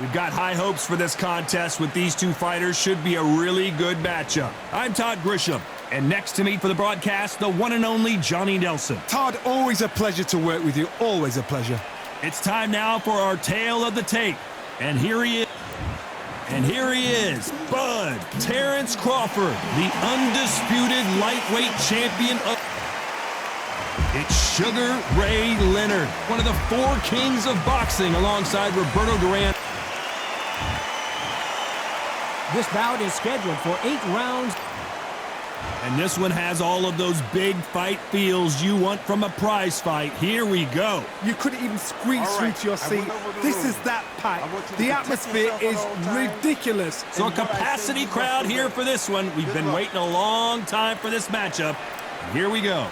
We've got high hopes for this contest with these two fighters. Should be a really good matchup. I'm Todd Grisham, and next to me for the broadcast, the one and only Johnny Nelson. Todd, always a pleasure to work with you. Always a pleasure. It's time now for our tale of the tape. And here he is. Bud Terrence Crawford, the undisputed lightweight champion of... It's Sugar Ray Leonard, one of the four kings of boxing alongside Roberto Duran. This bout is scheduled for 8 rounds. And this one has all of those big fight feels you want from a prize fight. Here we go. You couldn't even squeeze through to your seat. This is that pack. The atmosphere is ridiculous. So a capacity crowd here for this one. We've been waiting a long time for this matchup. And here we go.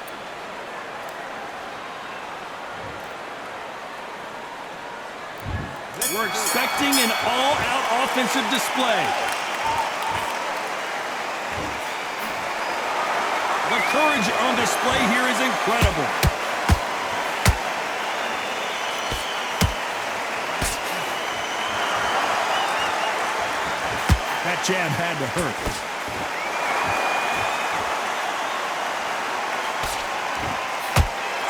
We're expecting an all-out offensive display. The courage on display here is incredible. That jab had to hurt.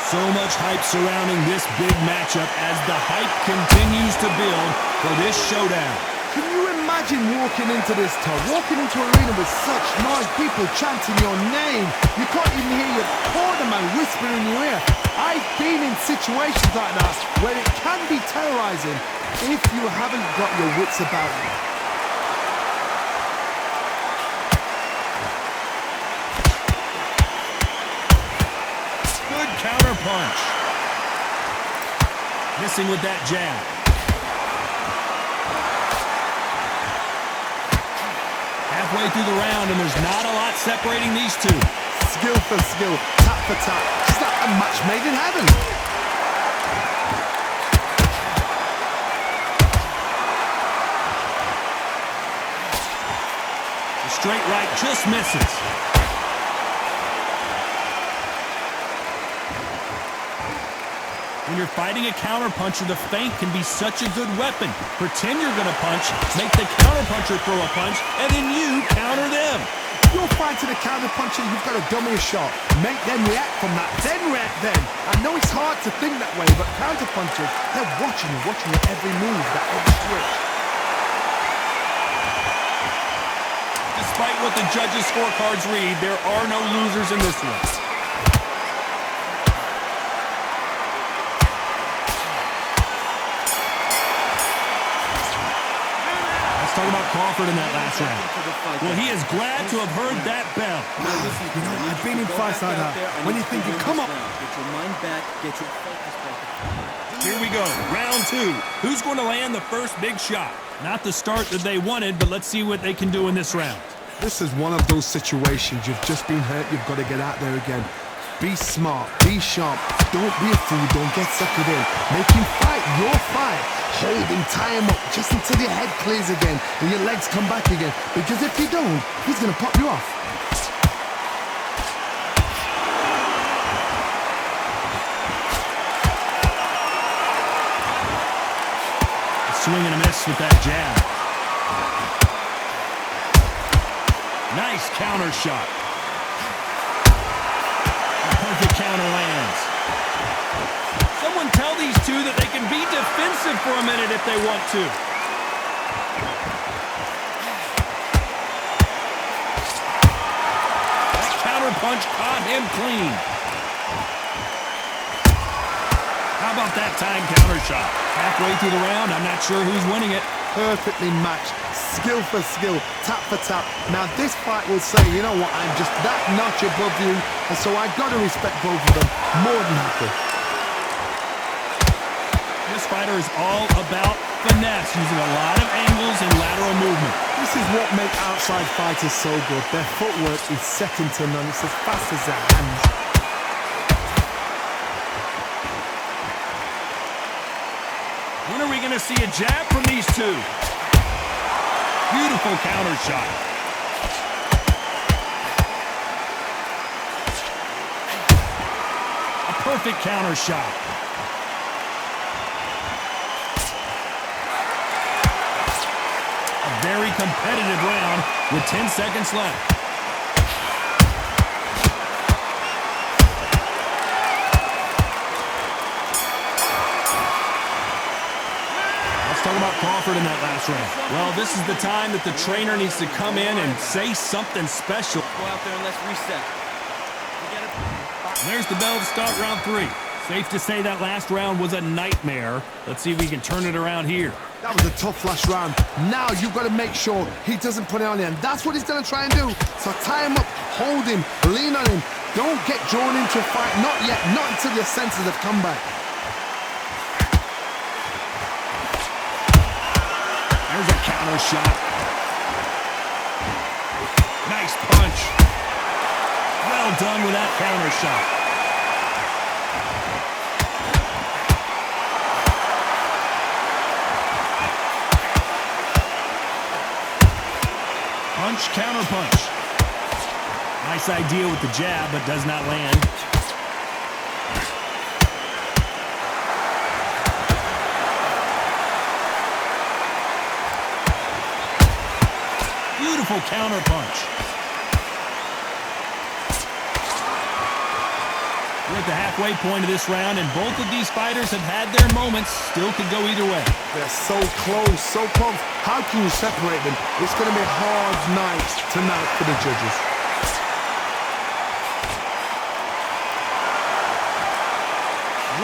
So much hype surrounding this big matchup as the hype continues to build for this showdown. Can you imagine walking into this, Todd? Walking into an arena with such noise, people chanting your name. You can't even hear your cornerman whispering in your ear. I've been in situations like that where it can be terrorizing if you haven't got your wits about you. Good counter punch. Missing with that jab. Halfway through the round, and there's not a lot separating these two. Skill for skill, tap for tap. It's like a match made in heaven. The straight right just misses. When you're fighting a counterpuncher, the feint can be such a good weapon. Pretend you're going to punch, make the counterpuncher throw a punch, and then you counter them. If you're fighting a counterpuncher, you've got to dummy a shot. Make them react from that, then react then. I know it's hard to think that way, but counterpunchers, they're watching your every move, that every switch. Despite what the judges' scorecards read, there are no losers in this one. Talk about Crawford in that last round. Well, he is glad to have heard that bell. You know, I've been in fights like that. When you think you come up. Get your mind back, get your focus back. Here we go, round 2. Who's going to land the first big shot? Not the start that they wanted, but let's see what they can do in this round. This is one of those situations. You've just been hurt. You've got to get out there again. Be smart. Be sharp. Don't be a fool. Don't get suckered in. Make him fight your fight. Hold him, tie him up just until your head clears again and your legs come back again. Because if you don't, he's going to pop you off. A swing and a miss with that jab. Nice counter shot. A perfect counter lands. Someone tell these two that they can be defensive for a minute if they want to. That counter punch caught him clean. How about that time counter shot? Halfway through the round, I'm not sure who's winning it. Perfectly matched. Skill for skill, tap for tap. Now this fight will say, you know what, I'm just that notch above you, and so I got to respect both of them more than happy. This fighter is all about finesse, using a lot of angles and lateral movement. This is what makes outside fighters so good. Their footwork is second to none. It's as fast as their hands. When are we going to see a jab from these two? Beautiful counter shot. A perfect counter shot. very competitive round with 10 seconds left. Talk about Crawford in that last round. Well, this is the time that the trainer needs to come in and say something special. Go out there and let's reset. There's the bell to start round 3. Safe to say that last round was a nightmare. Let's see if we can turn it around here. That was a tough last round. Now you've got to make sure he doesn't put it on you, and that's what he's going to try and do. So tie him up, hold him, lean on him. Don't get drawn into a fight. Not yet. Not until your senses have come back. There's a counter shot. Nice punch. Well done with that counter shot. Punch, counter punch. Nice idea with the jab, but does not land. Beautiful counter punch. We're at the halfway point of this round, and both of these fighters have had their moments. Still could go either way. They're so close, so close. How can you separate them? It's going to be a hard night tonight for the judges.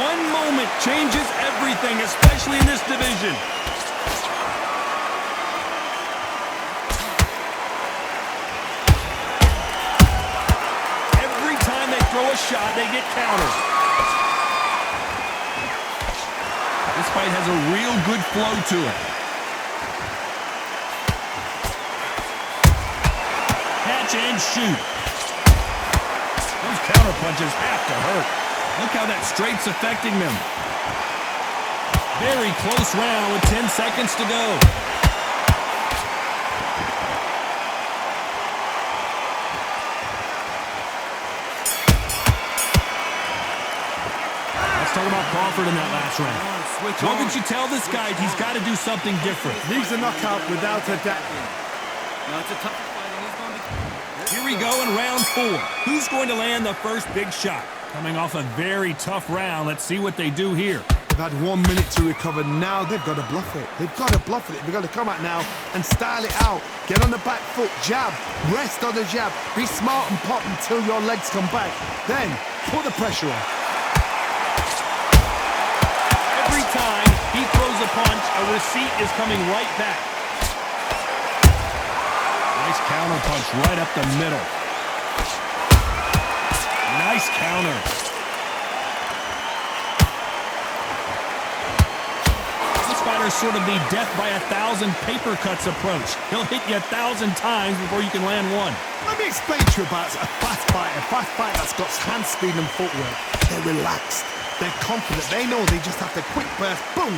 One moment changes everything, especially in this division. Throw a shot, they get countered. This fight has a real good flow to it. Catch and shoot. Those counter punches have to hurt. Look how that straight's affecting them. Very close round with 10 seconds to go. Talk about Crawford in that last round. What did you tell this guy? He's got to do something different. Needs a knockout without a doubt. Now it's a tough fight, and he's going to... Here we go in round 4. Who's going to land the first big shot? Coming off a very tough round. Let's see what they do here. They've had 1 minute to recover. Now they've got to bluff it. They've got to bluff it. They've got to come out now and style it out. Get on the back foot, jab, rest on the jab. Be smart and pop until your legs come back. Then put the pressure on. Every time he throws a punch, a receipt is coming right back. Nice counter punch right up the middle. Nice counter. This fighter's sort of the death by 1,000 paper cuts approach. He'll hit you 1,000 times before you can land one. Let me explain to you about a fast fighter that's got hand speed and footwork. They're relaxed. They're confident. They know they just have to quick burst, boom.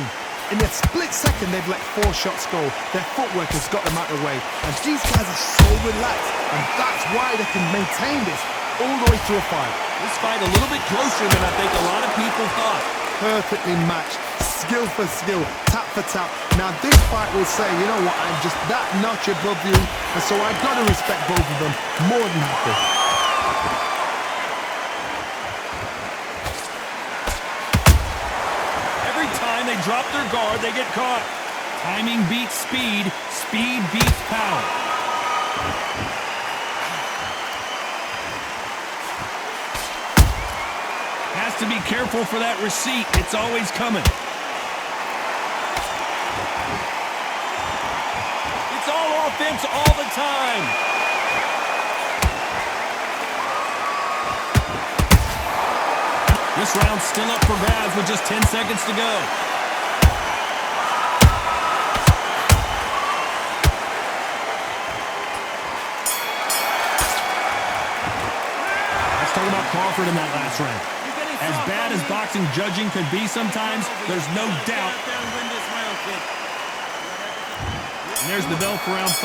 In a split second, they've let 4 shots go. Their footwork has got them out of the way. And these guys are so relaxed. And that's why they can maintain this all the way through a fight. This fight a little bit closer than I think a lot of people thought. Perfectly matched. Skill for skill. Tap for tap. Now this fight will say, you know what, I'm just that notch above you. And so I've got to respect both of them more than happy. They drop their guard, they get caught. Timing beats speed, speed beats power. Has to be careful for that receipt. It's always coming. It's all offense all the time. This round's still up for grabs with just 10 seconds to go. Let's talk about Crawford in that last round. As bad as boxing judging can be sometimes, there's no doubt. And there's the bell for round 5.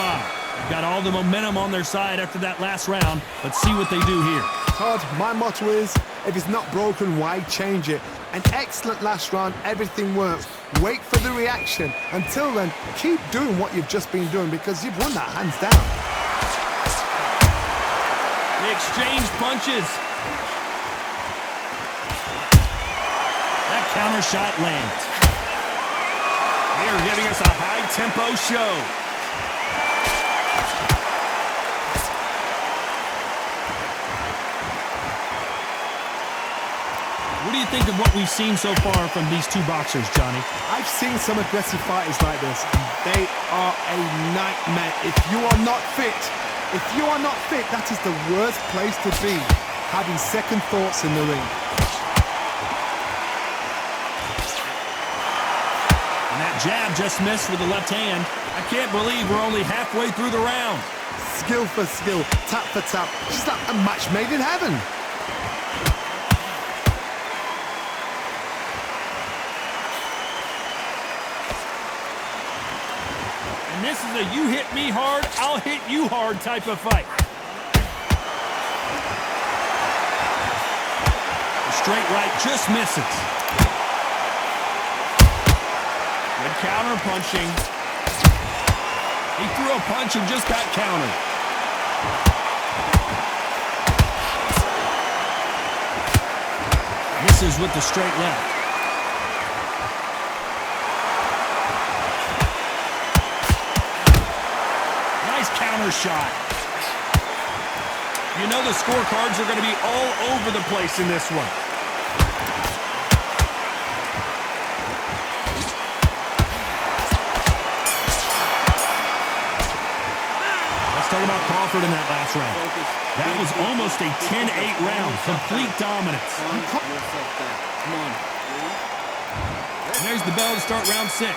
They've got all the momentum on their side after that last round. Let's see what they do here. Todd, my motto is, if it's not broken, why change it? An excellent last round, everything works. Wait for the reaction. Until then, keep doing what you've just been doing because you've won that hands down. They exchange punches. That counter shot lands. They are giving us a high-tempo show. What do you think of what we've seen so far from these two boxers, Johnny? I've seen some aggressive fighters like this. They are a nightmare. If you are not fit, that is the worst place to be, having second thoughts in the ring. And that jab just missed with the left hand. I can't believe we're only halfway through the round. Skill for skill, tap for tap, just like a match made in heaven. And this is a you hit me hard, I'll hit you hard type of fight. The straight right just misses. Good counter punching. He threw a punch and just got countered. Misses with the straight left. Counter shot. You know the scorecards are going to be all over the place in this one. Let's talk about Crawford in that last round. That was almost a 10-8 round. Complete dominance. And there's the bell to start round 6.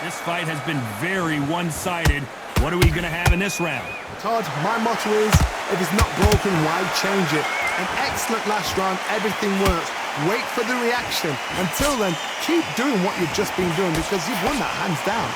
This fight has been very one-sided. What are we going to have in this round? Todd, my motto is, if it's not broken, why change it? An excellent last round, everything works. Wait for the reaction. Until then, keep doing what you've just been doing because you've won that hands down.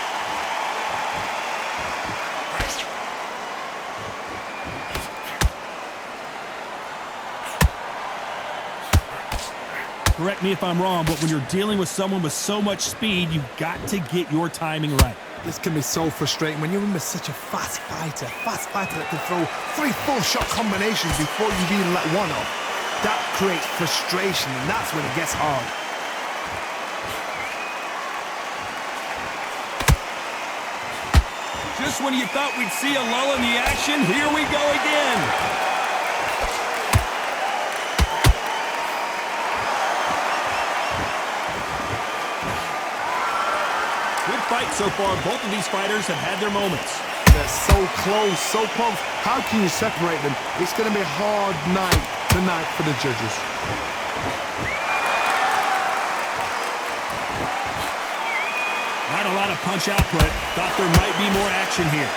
Correct me if I'm wrong, but when you're dealing with someone with so much speed, you've got to get your timing right. This can be so frustrating when you're in with such a fast fighter that can throw 3-4 shot combinations before you've even let one off. That creates frustration, and that's when it gets hard. Just when you thought we'd see a lull in the action, here we go again. Good fight so far. Both of these fighters have had their moments. They're so close, so close. How can you separate them? It's going to be a hard night tonight for the judges. Not a lot of punch output. Thought there might be more action here.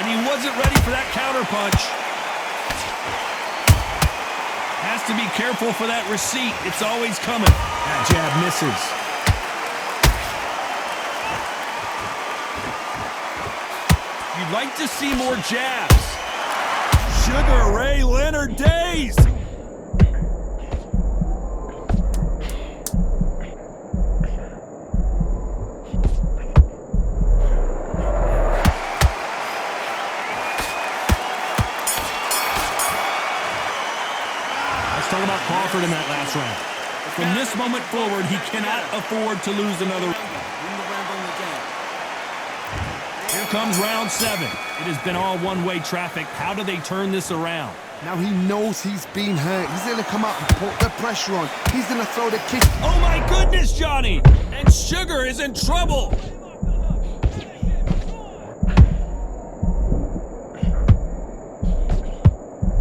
And he wasn't ready for that counter punch. Has to be careful for that receipt. It's always coming. That jab misses. You'd like to see more jabs. Sugar Ray Leonard days. Talk about Crawford in that last round. From this moment forward, he cannot afford to lose another. Here comes round 7. It has been all one-way traffic. How do they turn this around? Now he knows he's been hurt. He's going to come out and put the pressure on. He's going to throw the kick. Oh my goodness, Johnny! And Sugar is in trouble.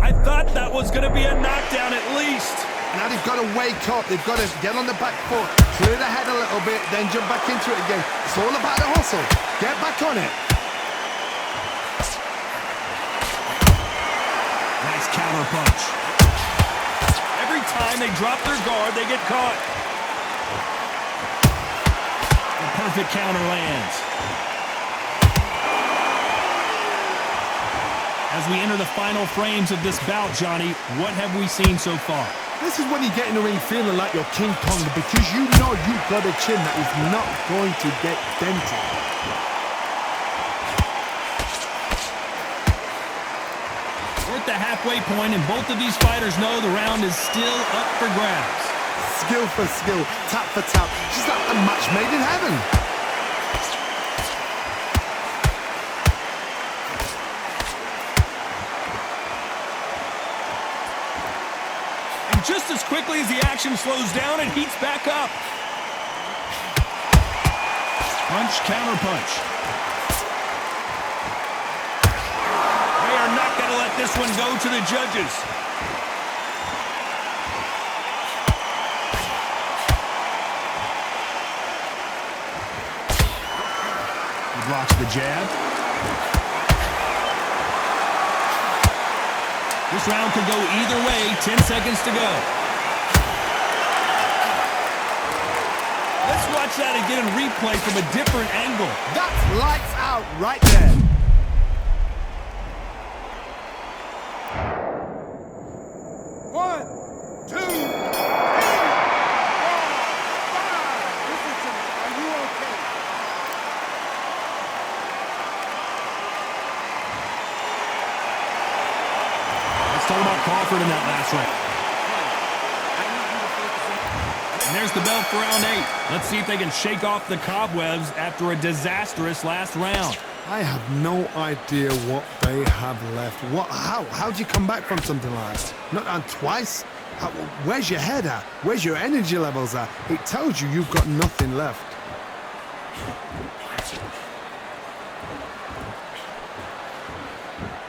I thought that was going to be a knockdown at least. Now they've got to wake up. They've got to get on the back foot, clear the head a little bit, then jump back into it again. It's all about the hustle. Get back on it. Nice counter punch. Every time they drop their guard, they get caught. The perfect counter lands. As we enter the final frames of this bout, Johnny, what have we seen so far? This is when you get in the ring feeling like you're King Kong because you know you've got a chin that is not going to get dented. We're at the halfway point, and both of these fighters know the round is still up for grabs. Skill for skill, tap for tap, just like a match made in heaven. Just as quickly as the action slows down, it heats back up. Punch, counter punch. They are not going to let this one go to the judges. He blocks the jab. This round could go either way. 10 seconds to go. Let's watch that again in replay from a different angle. That's lights out right there. One, two, three, 4, 5. Listen to me. Are you okay? Let's talk about Crawford in that last round. And there's the bell for round 8. Let's see if they can shake off the cobwebs after a disastrous last round. I have no idea what they have left. How'd you come back from something like that? Not on twice? Where's your head at? Where's your energy levels at? It tells you you've got nothing left.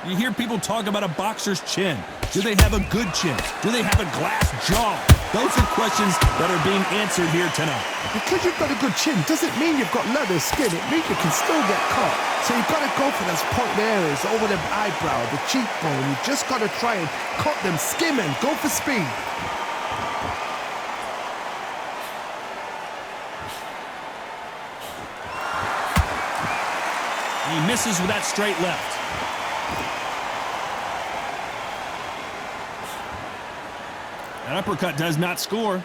You hear people talk about a boxer's chin. Do they have a good chin? Do they have a glass jaw? Those are questions that are being answered here tonight. Because you've got a good chin doesn't mean you've got leather skin. It means you can still get caught. So you've got to go for those point areas over the eyebrow, the cheekbone. You've just got to try and cut them, skim and go for speed. He misses with that straight left. That uppercut does not score.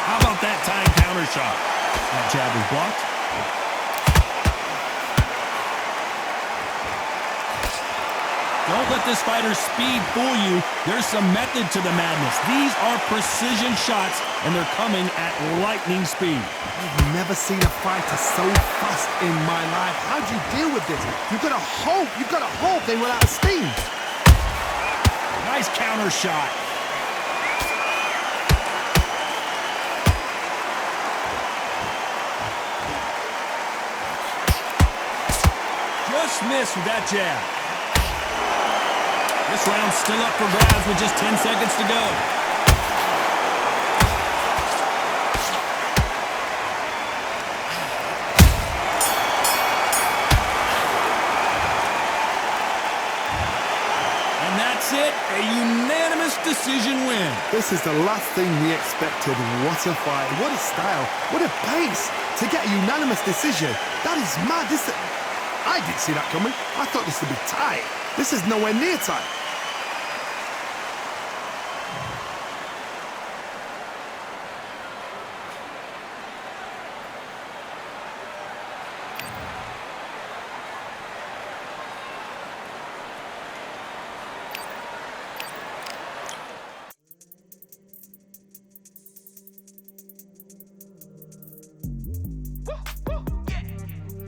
How about that time counter shot? That jab is blocked. Don't let this fighter's speed fool you. There's some method to the madness. These are precision shots, and they're coming at lightning speed. I've never seen a fighter so fast in my life. How do you deal with this? You've got to hope they run out of steam. Nice counter shot. Just missed with that jab. This round's still up for grabs with just 10 seconds to go. And that's it, a unanimous decision win. This is the last thing we expected. What a fight, what a style, what a pace to get a unanimous decision. That is mad. I didn't see that coming. I thought this would be tight. This is nowhere near tight.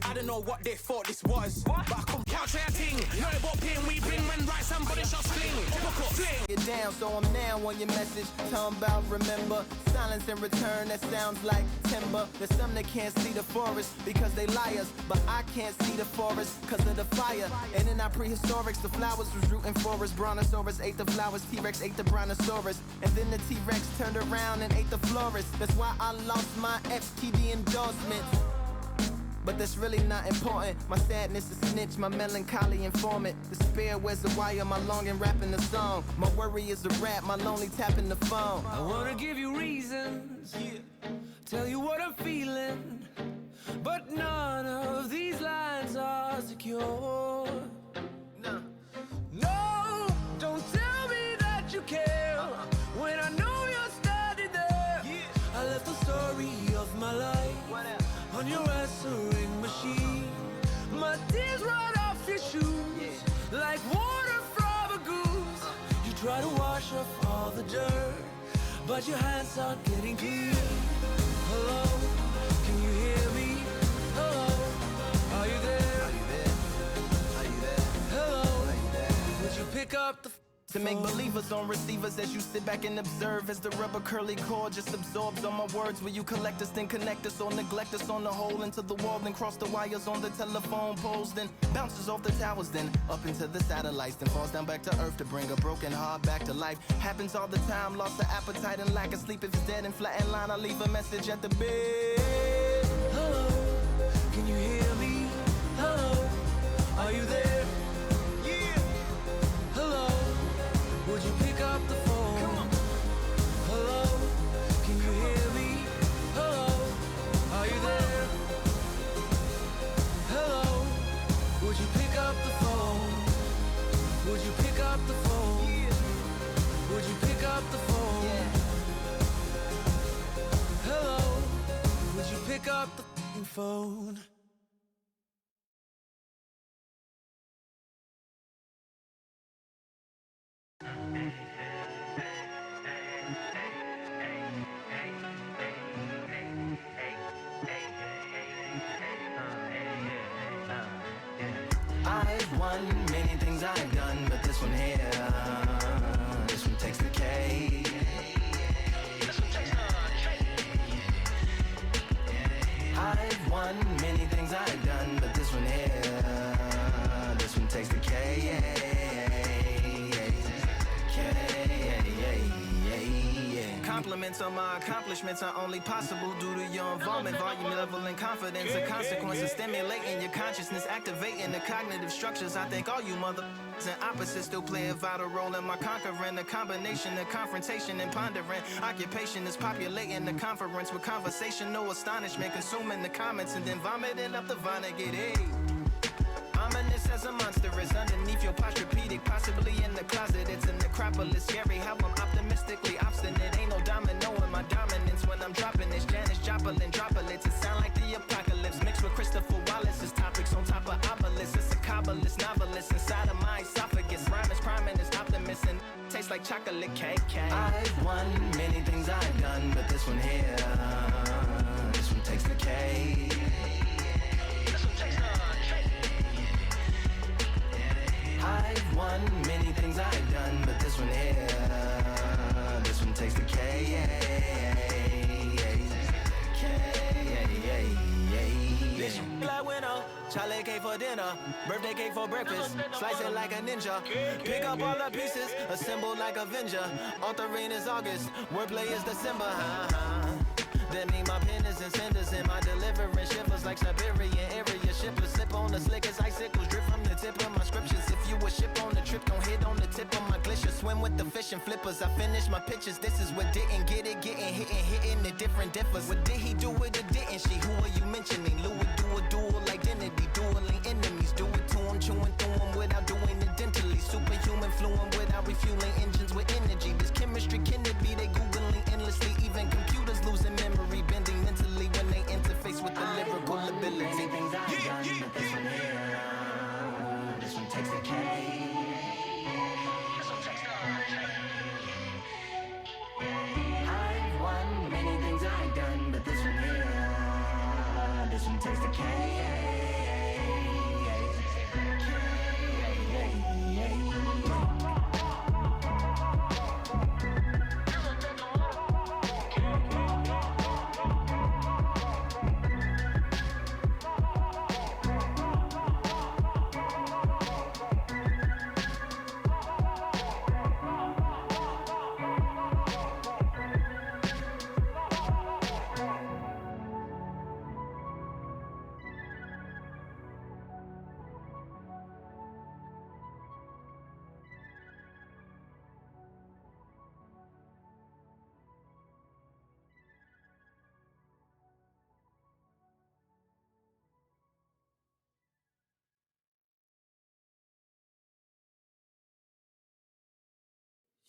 I don't know what they thought this was, but I come couch a thing. Know about pain we bring when right somebody shot sling. Typical sling. Get down, so I'm down on your message. Talking about remember silence in return. That sounds like timber. There's some that can't see the forest because they liars, but I can't see the forest because of the fire. And in our prehistorics, the flowers was rooting for us. Brontosaurus ate the flowers, T-Rex ate the Brontosaurus, and then the T-Rex turned around and ate the florist. That's why I lost my FTD endorsements. but that's really not important. My sadness is snitch, my melancholy informant. Despair wears the wire, my longing rapping the song. My worry is a rap, my lonely tapping the phone. I wanna give you reasons, tell you what I'm feeling, but none of these lines are secure. No, don't tell me that you care when I know you're standing there. I left the story of my life on your answering machine. My tears run off your shoes like water from a goose. You try to wash off all the dirt, but your hands aren't getting clean. Hello, can you hear me? Hello, are you there? Are you there? Are you there? Hello, Are you there? would you pick up the To make believers on receivers as you sit back and observe as the rubber curly cord just absorbs all my words. Will you collect us, then connect us, or neglect us on the hole into the wall, then cross the wires on the telephone poles, then bounces off the towers, then up into the satellites, then falls down back to earth to bring a broken heart back to life. Happens all the time, lost the appetite and lack of sleep. If it's dead and flat in line, I leave a message at the bed. hello, can you hear me? Hello, are you there? Hello, would you pick up the phone? Hello, can you hear me? Hello, are you there? Hello, would you pick up the phone? Would you pick up the phone? Would you pick up the phone? Hello, would you pick up the phone? I've won many things I've done, but this one here, this one takes the cake. I've won many things I've done, but this one here, this one takes the cake. Compliments on my accomplishments are only possible due to your involvement, volume, level, and confidence. The consequences stimulating your consciousness, activating the cognitive structures. I think all you mother and opposites still play a vital role in my conquering. The combination of confrontation and pondering. Occupation is populating the conference with conversation, no astonishment, consuming the comments and then vomiting up the Vonnegut. Hey. Ominous as a monster is underneath your posturepedic, possibly in the closet. It's an necropolis, scary how I'm optimistically obstinate. Ain't no domino in my dominance when I'm dropping this. Janice Joplin droplets, it sound like the apocalypse mixed with Christopher Wallace's topics on top of obelisks. It's a kabbalist novelist inside of my esophagus. Rhyme is priming is optimist and tastes like chocolate cake. I've won many things I've done, but this one here, this one takes the cake. I've won many things I've done, but this one here, this one takes the K. Bitch, like winner, chocolate cake for dinner, birthday cake for breakfast, slice it like a ninja, pick up all the pieces, assemble like Avenger, authoring is August, wordplay is December, That mean my pen is in cinders and my deliverance shivers like Siberian area shippers. Slip on the slick as icicles, drip from the tip of my scriptures. If you a ship on the trip, don't hit on the tip of my glacier. Swim with the fish and flippers. I finish my pitches. This is what didn't get it, getting hitting the different differs. What did he do with it, didn't she? Who are you mentioning? Louis do a dual identity, dueling enemies. Do it to him, chewing through him without doing it dentally. Superhuman fluent without refueling engines with energy. This chemistry can it be? They googling endlessly. Even computers losing memory, bending mentally when they interface with the lyrical ability. Things I've done, but this one here, this one takes the K. I've won many things I've done, but this one here, this one takes the K.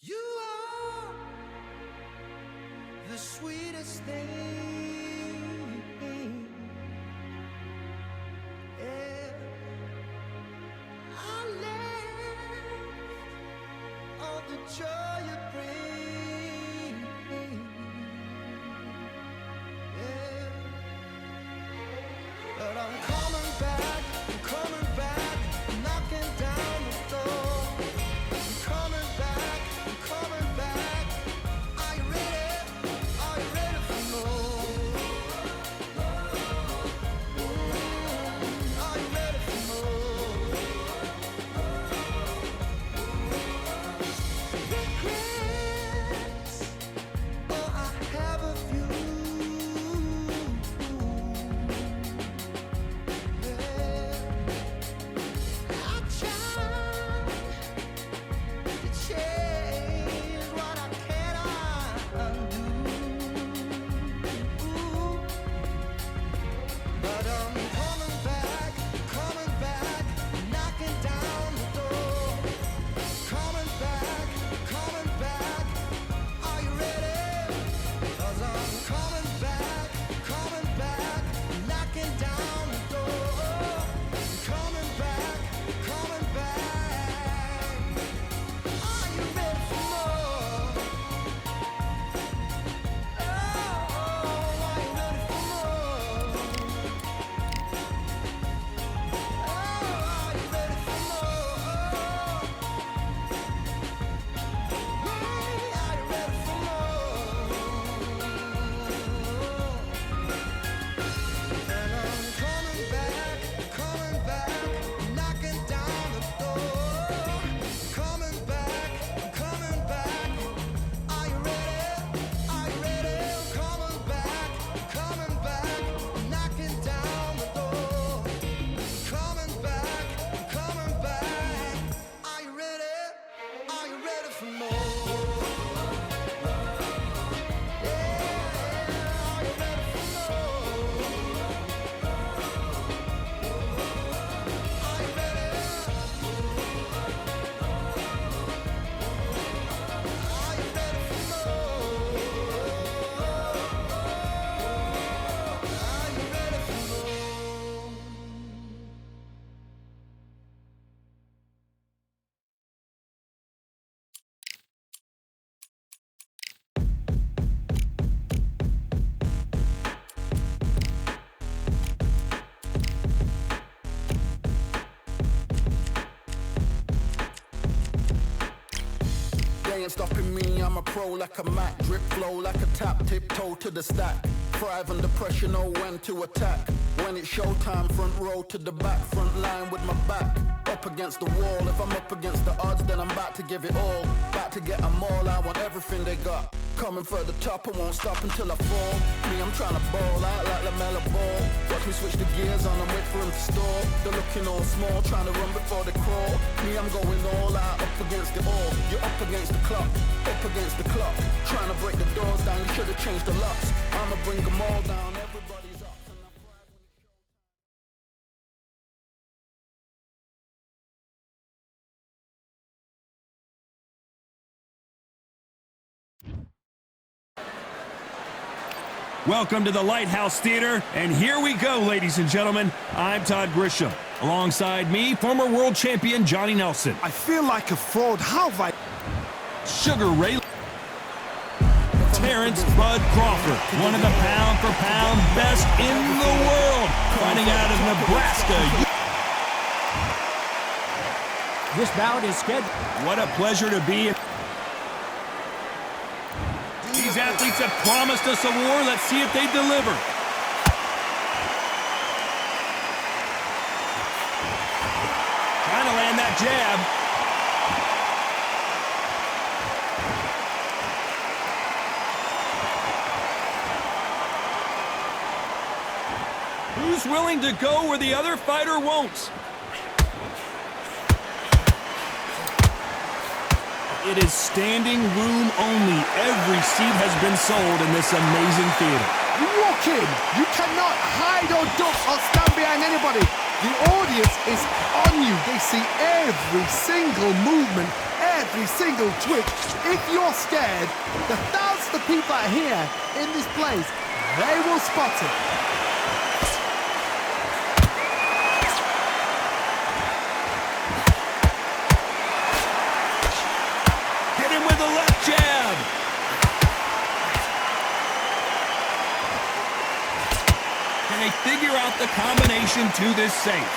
You are the sweetest thing. Yeah. I live all the joy you bring. Yeah. But I'm coming back, knocking down the door. I'm coming back, Are you ready? Are you ready for more? Are you ready for more? Regrets, oh, I have a few. I tried to change what I cannot undo, but I'm coming back, knocking down the door. Coming back, are you ready? 'Cause I'm coming back, knocking down the door. Coming back, are you ready for more? Oh, are you ready for more? Oh, are you ready for more? Yeah, are you ready for more? And I'm coming back, knocking down the door. Coming back, are you ready? Are you ready? Coming back, knocking down the door. Coming back, are you ready? Are you ready for more? Yeah, are you ready for more? Are you ready? Are you ready for more? Are you ready for more? They ain't stopping me, I'm a pro like a Mac. Drip flow like a tap, tiptoe to the stack. Thrive under pressure, know when to attack. When it's showtime, front row to the back. Front line with my back up against the wall. If I'm up against the odds, then I'm about to give it all. About to get them all, I want everything they got. Coming for the top, I won't stop until I fall. Me, I'm trying to ball out like LaMelo Ball. Watch me switch the gears on and wait for him to stall. They're looking all small, trying to run before they crawl. Me, I'm going all out, up against it all. You're up against the clock, up against the clock. Trying to break the doors down, you should have changed the locks. I'ma bring them all down, everybody's up. Welcome to the Lighthouse Theater, and here we go, ladies and gentlemen. I'm Todd Grisham. Alongside me, former world champion Johnny Nelson. I feel like a fraud. How have I... Sugar Ray. Terrence Bud Crawford, one of the pound-for-pound best in the world, fighting out of Nebraska. This bout is scheduled. What a pleasure to be. These athletes have promised us a war. Let's see if they deliver. Trying to land that jab. Who's willing to go where the other fighter won't? It is standing room only. Every seat has been sold in this amazing theater. You walk in, you cannot hide or duck or stand behind anybody. The audience is on you. They see every single movement, every single twitch. If you're scared, the thousands of people that are here in this place, they will spot it. Hit him with a left jab. Can they figure out the combination to this safe?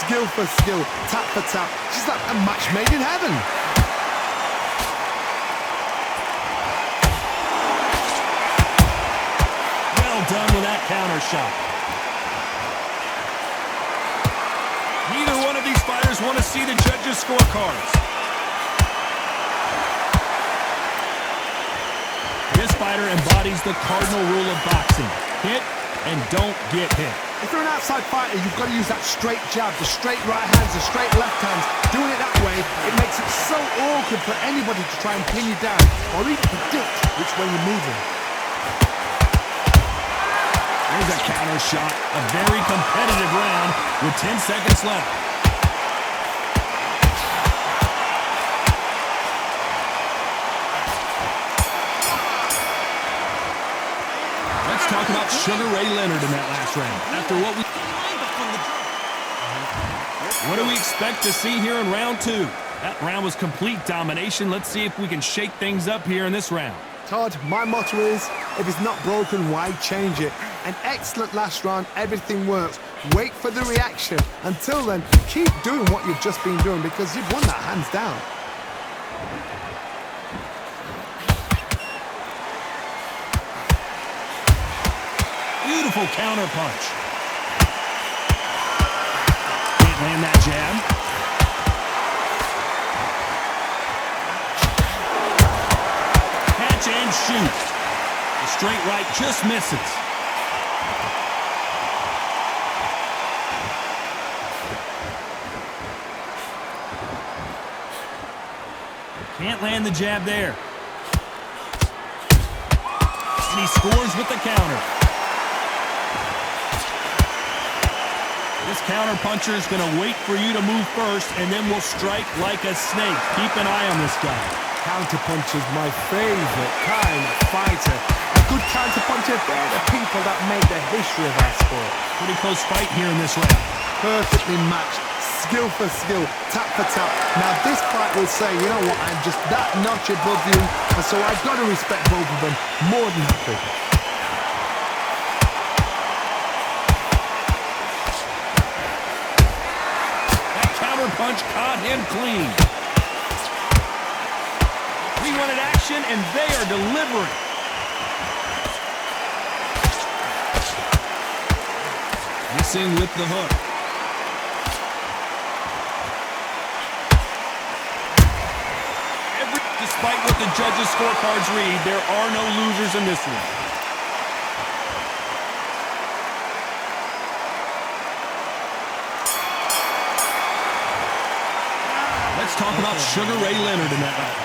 Skill for skill, tap for tap, just like a match made in heaven. Well done with that counter shot. Neither one of these fighters want to see the judges' scorecards. This fighter embodies the cardinal rule of boxing. Hit and don't get hit. If you're an outside fighter, you've got to use that straight jab, the straight right hands, the straight left hands. Doing it that way, it makes it so awkward for anybody to try and pin you down or even predict which way you're moving. There's a counter shot. A very competitive round with 10 seconds left. Let's talk about Sugar Ray Leonard in that last round. After what do we expect to see here in round 2? That round was complete domination. Let's see if we can shake things up here in this round. Todd, my motto is, if it's not broken, why change it? An excellent last round, everything works. Wait for the reaction. Until then, keep doing what you've just been doing because you've won that hands down. Beautiful counter punch. Can't land that jab. Catch and shoot. The straight right just misses. Can't land the jab there. And he scores with the counter. This counter puncher is going to wait for you to move first, and then will strike like a snake. Keep an eye on this guy. Counter puncher's my favorite kind of fighter. A good counter puncher, they're the people that made the history of our sport. Pretty close fight here in this round. Perfectly matched, skill for skill, tap for tap. Now this fight will say, you know what, I'm just that notch above you, and so I've got to respect both of them more than happy. Punch caught him clean. We wanted action, and they are delivering. Missing with the hook. Despite what the judges' scorecards read, there are no losers in this one. Let's talk about Sugar Ray Leonard in that round.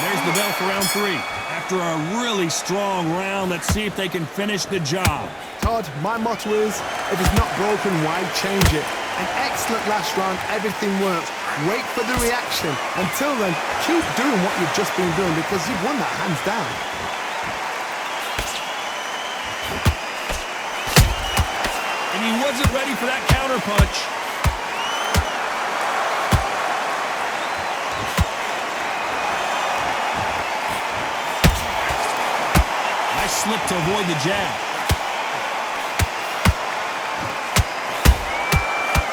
There's the bell for round 3. After a really strong round, let's see if they can finish the job. Todd, my motto is, if it's not broken, why change it? An excellent last round, everything works. Wait for the reaction. Until then, keep doing what you've just been doing because you've won that hands down. And he wasn't ready for that counter punch. Slip to avoid the jab.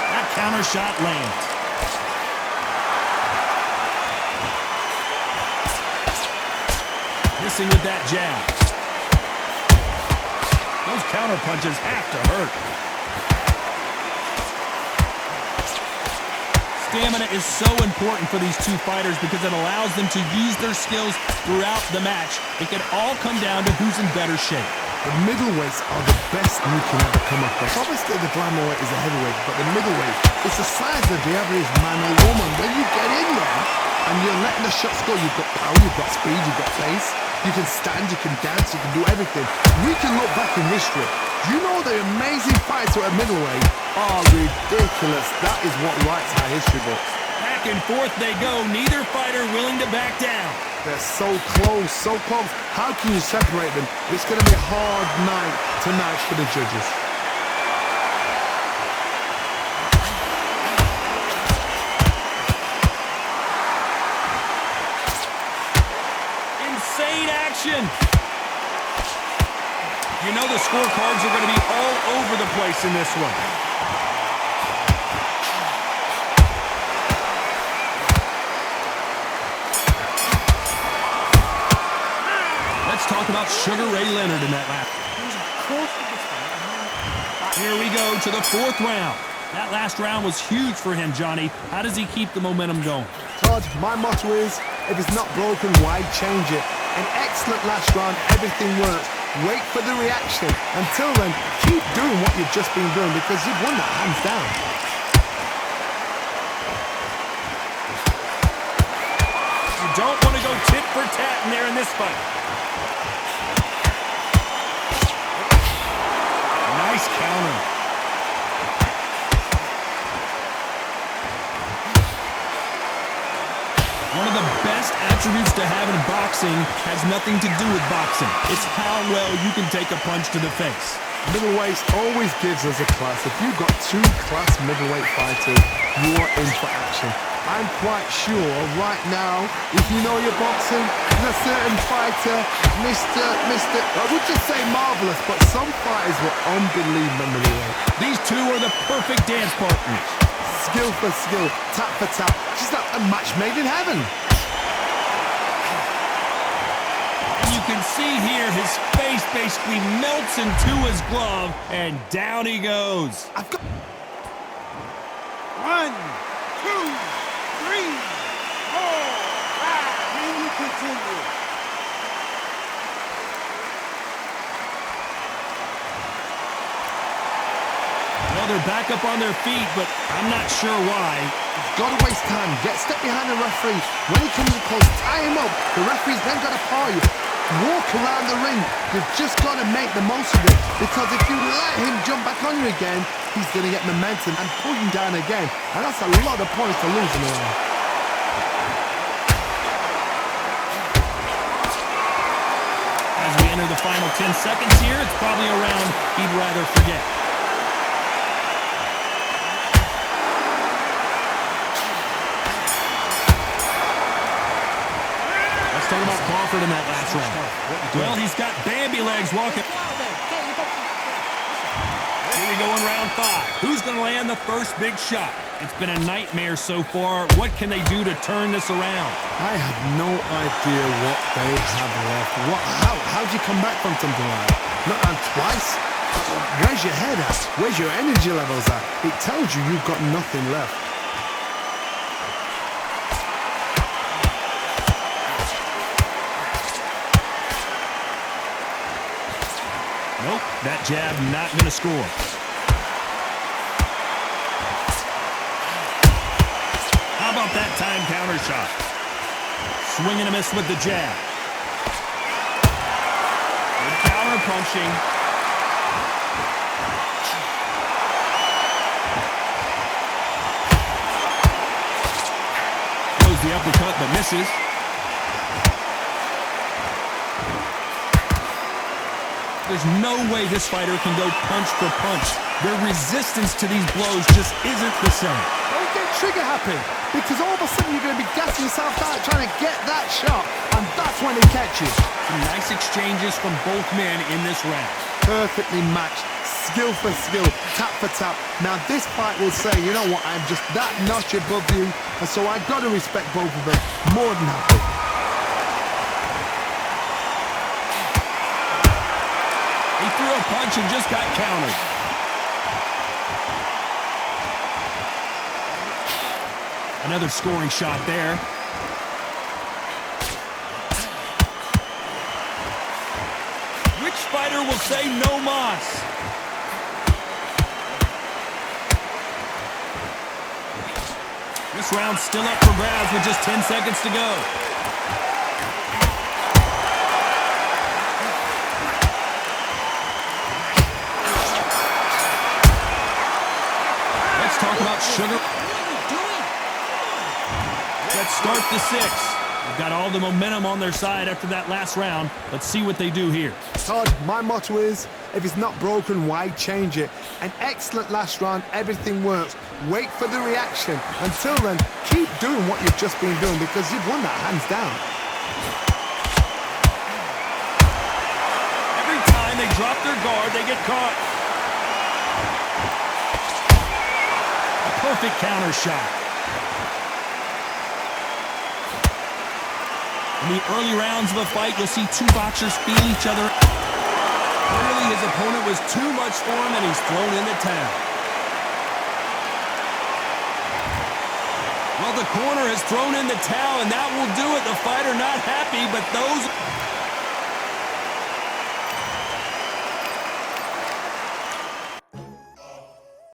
That counter shot lands. Missing with that jab. Those counter punches have to hurt. Stamina is so important for these two fighters because it allows them to use their skills throughout the match. It can all come down to who's in better shape. The middleweights are the best you can ever come across. Obviously, the glamour weight is a heavyweight, but the middleweight is the size of the average man or woman. When you get in there and you're letting the shots go, you've got power, you've got speed, you've got pace. You can stand, you can dance, you can do everything. We can look back in history. You know the amazing fights at middleweight are ridiculous. That is what writes our history book. That Back and forth they go. Neither fighter willing to back down. They're so close, so close. How can you separate them? It's going to be a hard night tonight for the judges. Insane action. You know the scorecards are going to be all over the place in this one. Let's talk about Sugar Ray Leonard in that lap. Here we go to the fourth round. That last round was huge for him, Johnny. How does he keep the momentum going? Todd, my motto is, if it's not broken, why change it? An excellent last round, everything works. Wait for the reaction. Until then, keep doing what you've just been doing because you've won that hands down. You don't want to go tit for tat in there in this fight. Nice counter. One of the best attributes to have in boxing has nothing to do with boxing. It's how well you can take a punch to the face. Middleweight always gives us a class. If you've got two class middleweight fighters, you are in for action. I'm quite sure right now, if you know your boxing, there's a certain fighter, I would just say marvelous, but some fighters were unbelievable middleweight. These two are the perfect dance partners. Skill for skill, tap for tap, just like a match made in heaven. And you can see here his face basically melts into his glove, and down he goes. I've got... 1, 2, 3, 4, 5. Can you continue? Well, they're back up on their feet, but I'm not sure why. Gotta waste time. Get step behind the referee. When he comes close, tie him up. The referee's then gotta paw you. Walk around the ring. You've just gotta make the most of it. Because if you let him jump back on you again, he's gonna get momentum and pull you down again. And that's a lot of points to lose in a round. As we enter the final 10 seconds here, it's probably a round he'd rather forget. Let's talk about Crawford in that last round. Well, he's got Bambi legs walking. Here we go in round 5. Who's going to land the first big shot? It's been a nightmare so far. What can they do to turn this around? I have no idea what they have left. How'd you come back from something like that? Not on twice? Where's your head at? Where's your energy levels at? It tells you you've got nothing left. Nope, that jab not going to score. How about that time counter shot? Swing and a miss with the jab. Good counter punching. Throws the uppercut but misses. There's no way this fighter can go punch for punch. Their resistance to these blows just isn't the same. Don't get trigger happy, because all of a sudden you're going to be gassing yourself out trying to get that shot, and that's when it catches. Some nice exchanges from both men in this round. Perfectly matched, skill for skill, tap for tap. Now this fight will say, you know what, I'm just that notch above you, and so I've got to respect both of them. More than happy. He threw a punch and just got countered. Another scoring shot there. Which fighter will say no mas? This round's still up for grabs with just 10 seconds to go. Let's talk about Sugar. to 6. They've got all the momentum on their side after that last round. Let's see what they do here. Todd, my motto is, if it's not broken, why change it? An excellent last round, everything works. Wait for the reaction. Until then, keep doing what you've just been doing because you've won that hands down. Every time they drop their guard, they get caught. A perfect counter shot. In the early rounds of a fight, you'll see two boxers feel each other. Clearly, his opponent was too much for him, and he's thrown in the towel. Well, the corner has thrown in the towel, and that will do it. The fighter not happy, but those...